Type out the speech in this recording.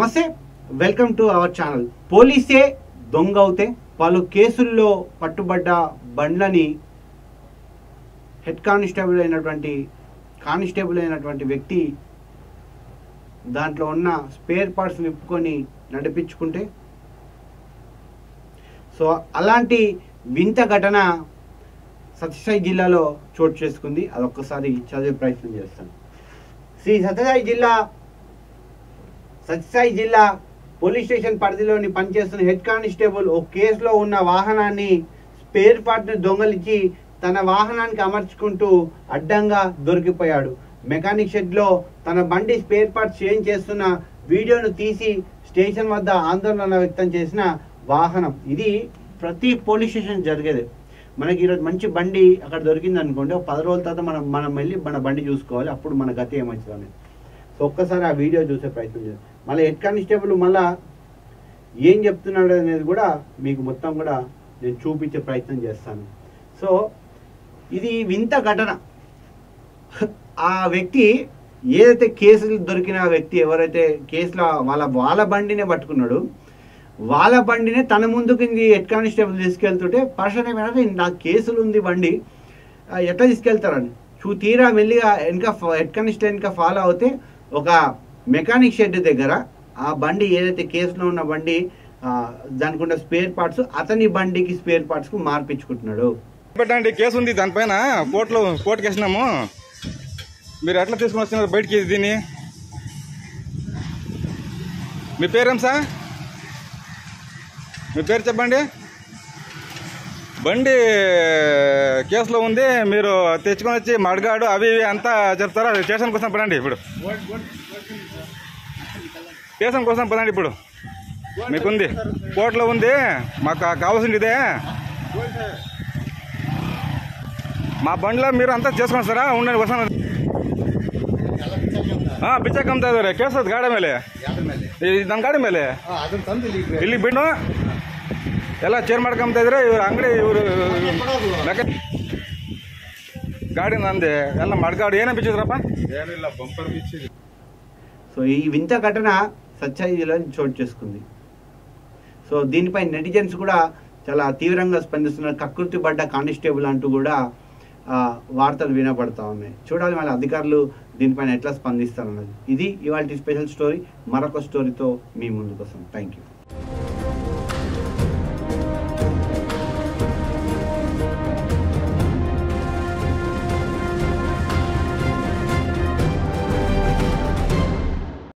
నమస్తే, welcome to our channel. పోలీసే దొంగ అవుతే పలు కేసుల్లో పట్టుబడ్డ బండ్లని హెడ్ కానిస్టేబుల్ అయినటువంటి వ్యక్తి దాంట్లో ఉన్న స్పేర్ పార్ట్స్ విప్పుకొని నడిపించుకుంటే, సో అలాంటి వింత ఘటన సత్యసాయి జిల్లాలో చోటు చేసుకుంది. అదొక్కసారి చదివే ప్రయత్నం చేస్తాను. సత్యసాయి జిల్లా పోలీస్ స్టేషన్ పరిధిలోని పనిచేస్తున్న హెడ్ కానిస్టేబుల్ ఓ కేసులో ఉన్న వాహనాన్ని స్పేర్ పార్ట్ని దొంగలించి తన వాహనానికి అమర్చుకుంటూ అడ్డంగా దొరికిపోయాడు. మెకానిక్ షెడ్లో తన బండి స్పేర్ పార్ట్ చేంజ్ చేస్తున్న వీడియోను తీసి స్టేషన్ వద్ద ఆందోళన వ్యక్తం చేసిన వాహనం. ఇది ప్రతి పోలీస్ స్టేషన్ జరిగేది. మనకి ఈరోజు మంచి బండి అక్కడ దొరికింది అనుకోండి, ఒక 10 రోజుల తర్వాత మనం వెళ్ళి మన బండి చూసుకోవాలి, అప్పుడు మన గతి ఏమవుతుంది. సో ఒక్కసారి ఆ వీడియో చూసే ప్రయత్నం చేయాలి. మళ్ళీ హెడ్ కానిస్టేబుల్ మళ్ళా ఏం చెప్తున్నాడు అనేది కూడా మీకు మొత్తం కూడా నేను చూపించే ప్రయత్నం చేస్తాను. సో ఇది వింత ఘటన. ఆ వ్యక్తి ఏదైతే కేసులు దొరికిన వ్యక్తి ఎవరైతే కేసులో వాళ్ళ బండినే పట్టుకున్నాడు, వాళ్ళ బండినే తన ముందుకు హెడ్ కానిస్టేబుల్ తీసుకెళ్తుంటే పర్సన్ ఏమైనా నాకు కేసులు ఉంది బండి ఎట్లా తీసుకెళ్తారని తీరా మెల్లిగా హెడ్ కానిస్టేబుల్ ఇంకా ఫాలో అవుతే ఒక మెకానిక్ షెడ్ దగ్గర ఆ బండి ఏదైతే కేసులో ఉన్న బండి దానికి ఉన్న స్పేర్ పార్ట్స్ అతని బండికి స్పేర్ పార్ట్స్ కు మార్పించుకుంటున్నాడు. పెట్టండి, కేసు ఉంది దానిపైన, కోర్టుకి వేసినాము. మీరు ఎట్లా తీసుకుని వస్తున్నారు బయటికి దీన్ని? మీ పేరేం సార్? మీ పేరు చెప్పండి. బండి కేసులో ఉంది, మీరు తెచ్చుకొని వచ్చి మడగాడు అవి ఇవి అంతా చెప్తారా? స్టేషన్ కోసం పడండి, ఇప్పుడు స్టేషన్ కోసం పదండి. ఇప్పుడు మీకుంది, కోర్టులో ఉంది, మాకు కావాల్సింది ఇదే. మా బండిలో మీరు అంతా చేసుకొని సారా ఉండండి. వస్తాను పిచ్చ ಕಮ್ತಾ ಇದಾರೆ ಕೇಸದ ಗಾಡಿ ಮೇಲೆ, ನನ್ನ ಗಾಡಿ ಮೇಲೆ ಇಲ್ಲಿ ಬಿಟ್ಟು ಎಲ್ಲ ಚೇರ್ ಮಾಡ್ಕೊಂತ ಇದ್ರೆ ಇವ್ರ ಅಂಗಡಿ ಇವರು ಗಾಡಿ ನಂದೆ ಎಲ್ಲ ಮಡ್ಗಾಡು ಏನೇ ಬಿಚ್ಚಿದ್ರಪ್ಪ? ಏನಿಲ್ಲ, ಬಂಪರ್ ಬಿಚ್ಚಿದೆ. సో ఈ వింత ఘటన సత్యసాయి జిల్లాలో చోటు చేసుకుంది. సో దీనిపై నెటిజన్స్ కూడా చాలా తీవ్రంగా స్పందిస్తున్నారు. కకృతి పడ్డ కానిస్టేబుల్ అంటూ కూడా వార్తలు వినపడతా ఉన్నాయి. చూడాలి మళ్ళీ అధికారులు దీనిపైన ఎట్లా స్పందిస్తారన్నది. ఇది ఇవాళ స్పెషల్ స్టోరీ. మరొక స్టోరీతో మీ ముందుకు వస్తాం. Thank you.